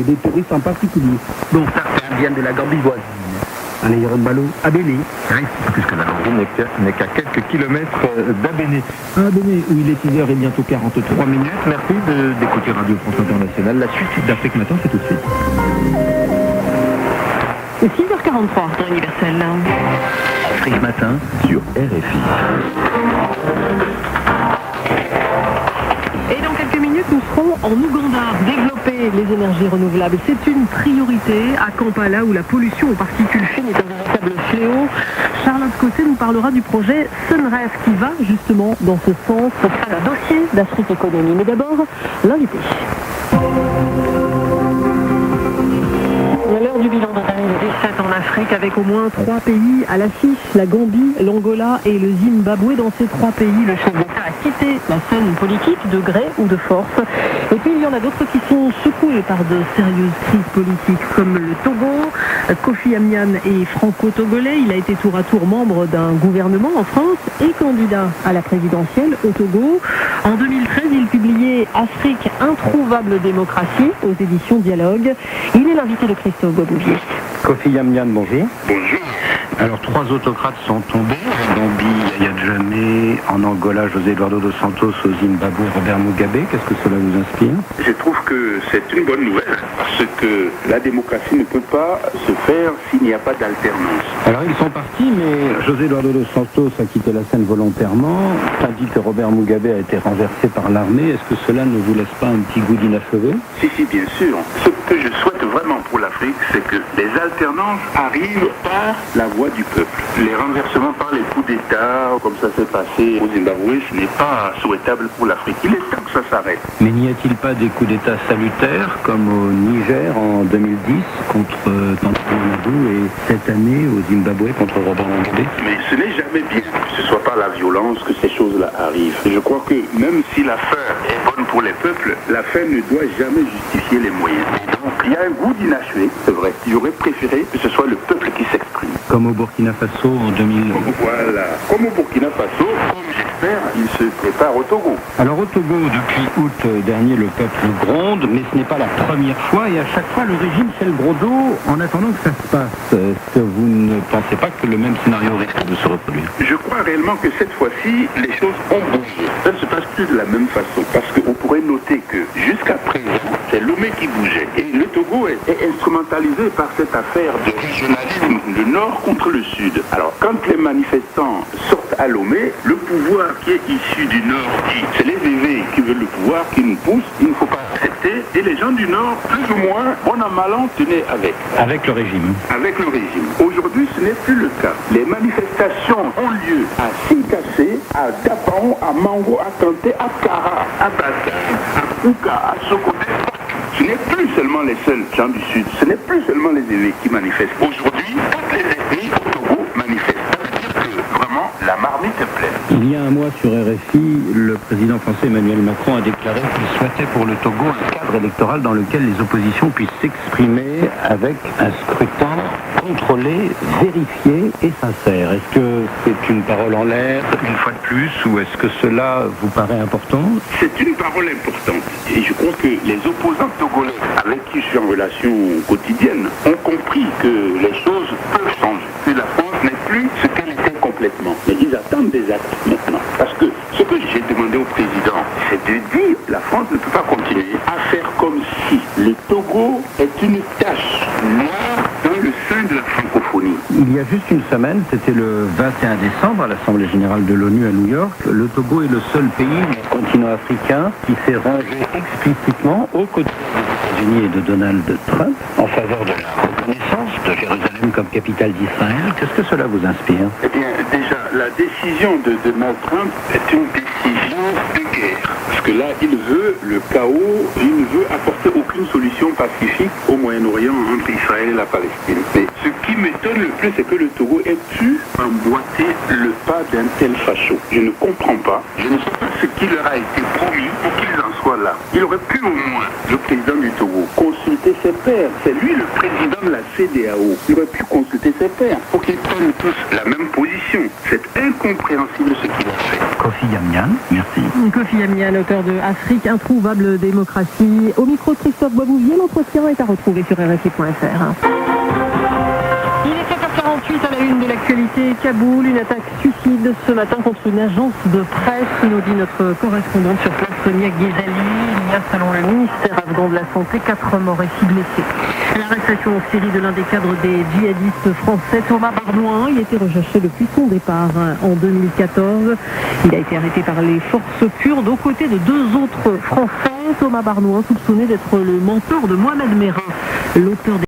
des touristes en particulier. Bon, certains viennent de la Gambie voisine. Allez, Malo, à Béné. Oui, puisque la Gambie n'est qu'à quelques kilomètres d'Abéné. À Béné, où il est 6h et bientôt 43 minutes. Merci d'écouter Radio France Internationale. La suite d'Afrique Matin, c'est tout de suite. C'est 6h43 sur Universel. Afrique Matin sur RFI. Et dans quelques minutes, nous serons en Ouganda. Développer les énergies renouvelables, c'est une priorité à Kampala où la pollution aux particules fines est un véritable fléau. Charlotte Cosset nous parlera du projet Sunref qui va justement dans ce sens pour faire un dossier d'Afrique Économie. Mais d'abord, l'invité. À l'heure du bilan de 2017 en Afrique, avec au moins 3 pays à l'affiche, la Gambie, l'Angola et le Zimbabwe. Dans ces 3 pays, le chef d'État a quitté la scène politique de gré ou de force. Et puis il y en a d'autres qui sont secoués par de sérieuses crises politiques, comme le Togo. Kofi Amyan est franco-togolais. Il a été tour à tour membre d'un gouvernement en France et candidat à la présidentielle au Togo. En 2013, il publiait Afrique, introuvable démocratie aux éditions Dialogue. Il est l'invité de Christophe Bobouvier. Kofi Amyan, bonjour. Bonjour. Alors, 3 autocrates sont tombés. En Gambie, Yahya Jammeh. En Angola, José Eduardo dos Santos. Au Zimbabwe, Robert Mugabe. Qu'est-ce que cela vous inspire? Je trouve que c'est une bonne nouvelle parce que la démocratie ne peut pas se faire s'il n'y a pas d'alternance. Alors, ils sont partis, mais José Eduardo dos Santos a quitté la scène volontairement. Tandis que Robert Mugabe a été renversé par l'armée. Est-ce que cela ne vous laisse pas un petit goût d'inachevé? Si, bien sûr. Ce que je souhaite vraiment pour l'Afrique, c'est que les alternances arrivent par la voie du peuple. Les renversements par les coups d'État, comme ça s'est passé au Zimbabwe, ce n'est pas souhaitable pour l'Afrique. Il est temps que ça s'arrête. Mais n'y a-t-il pas des coups d'État salutaires, comme au Niger en 2010 contre Tantan Amadou et cette année au Zimbabwe contre Robert Mugabe? Mais ce n'est jamais bien que ce soit par la violence que ces choses-là arrivent. Je crois que même si la fin est bonne pour les peuples, la fin ne doit jamais justifier les moyens. Et donc, il y a un goût d'inachevé, c'est vrai. J'aurais préféré que ce soit le peuple qui s'exprime. Comme au Burkina Faso en 2000. Voilà. Comme au Burkina Faso, comme j'espère, il se prépare au Togo. Alors au Togo, depuis août dernier, le peuple gronde, mais ce n'est pas la première fois, et à chaque fois, le régime fait le gros dos en attendant que ça se passe. Est-ce que vous ne pensez pas que le même scénario risque de se reproduire? Je crois réellement que cette fois-ci, les choses ont bougé. Ça ne se passe plus de la même façon, parce qu'on pourrait noter que jusqu'à présent, c'est Lomé qui bougeait. Et le Togo est instrumentalisé par cette affaire de régionalisme, le nord contre le sud. Alors, quand les manifestants sortent à Lomé, le pouvoir qui est issu du nord dit c'est les VV qui veulent le pouvoir, qui nous poussent, il ne faut pas accepter. Et les gens du nord, plus ou moins, bon an mal an, tenaient avec. Avec le régime. Avec le régime. Aujourd'hui, ce n'est plus le cas. Les manifestations ont lieu à Sinkassé, à Dapaon, à Mango, à Kanté, à Kara, à Baza, à Kouka, à Sokoté. Ce n'est plus seulement les seuls gens du Sud, ce n'est plus seulement les évêques qui manifestent. Aujourd'hui, toutes les ethnies au Togo manifestent. Ça veut dire que vraiment, la marmite est pleine. Il y a un mois sur RFI, le président français Emmanuel Macron a déclaré qu'il souhaitait pour le Togo un cadre électoral dans lequel les oppositions puissent s'exprimer avec un scrutin contrôlé, vérifié et sincère. Est-ce que c'est une parole en l'air, une fois de plus, ou est-ce que cela vous paraît important? C'est une parole importante. Et je crois que les opposants togolais avec qui je suis en relation quotidienne ont compris que les choses peuvent changer. Que la France n'est plus ce qu'elle était complètement. Mais ils attendent des actes maintenant. Parce que ce que j'ai demandé au président, c'est de dire la France ne peut pas continuer à faire comme si le Togo est une tache noire dans le sein de la francophonie. Il y a juste une semaine, c'était le 21 décembre à l'Assemblée générale de l'ONU à New York, le Togo est le seul pays du continent africain qui s'est rangé explicitement aux côtés des États-Unis et de Donald Trump en faveur de la reconnaissance de Jérusalem comme capitale d'Israël. Qu'est-ce que cela vous inspire? Eh bien, déjà, la décision de Donald Trump est une décision de guerre. Parce que là, il veut le chaos, il ne veut apporter aucune solution pacifique au Moyen-Orient entre Israël et la Palestine. Mais ce qui m'étonne le plus, c'est que le Togo ait pu emboîter le pas d'un tel facho. Je ne comprends pas. Je ne sais pas ce qui leur a été promis pour qu'ils en soient là. Il aurait pu au moins, le président du Togo, consulter ses pairs. C'est lui le président de la CEDEAO. Il aurait pu consulter ses pairs pour qu'ils prennent tous la même position. C'est incompréhensible ce qu'il a fait. Kofi Yamyan, merci. Kofi Yamyan, auteur de Afrique, introuvable démocratie. Au micro de Christophe Boisbouvier, l'entretien est à retrouver sur RFI.fr. Il est 7h48 à la une de l'actualité. Kaboul, une attaque suicide ce matin contre une agence de presse, nous dit notre correspondante sur place, Sonia Ghezali. Il y a, selon le ministère afghan de la Santé, 4 morts et 6 blessés. L'arrestation en Syrie de l'un des cadres des djihadistes français, Thomas Bardouin, il était recherché depuis son départ en 2014. Il a été arrêté par les forces kurdes aux côtés de 2 autres Français. Thomas Bardouin, soupçonné d'être le mentor de Mohamed Merah, l'auteur des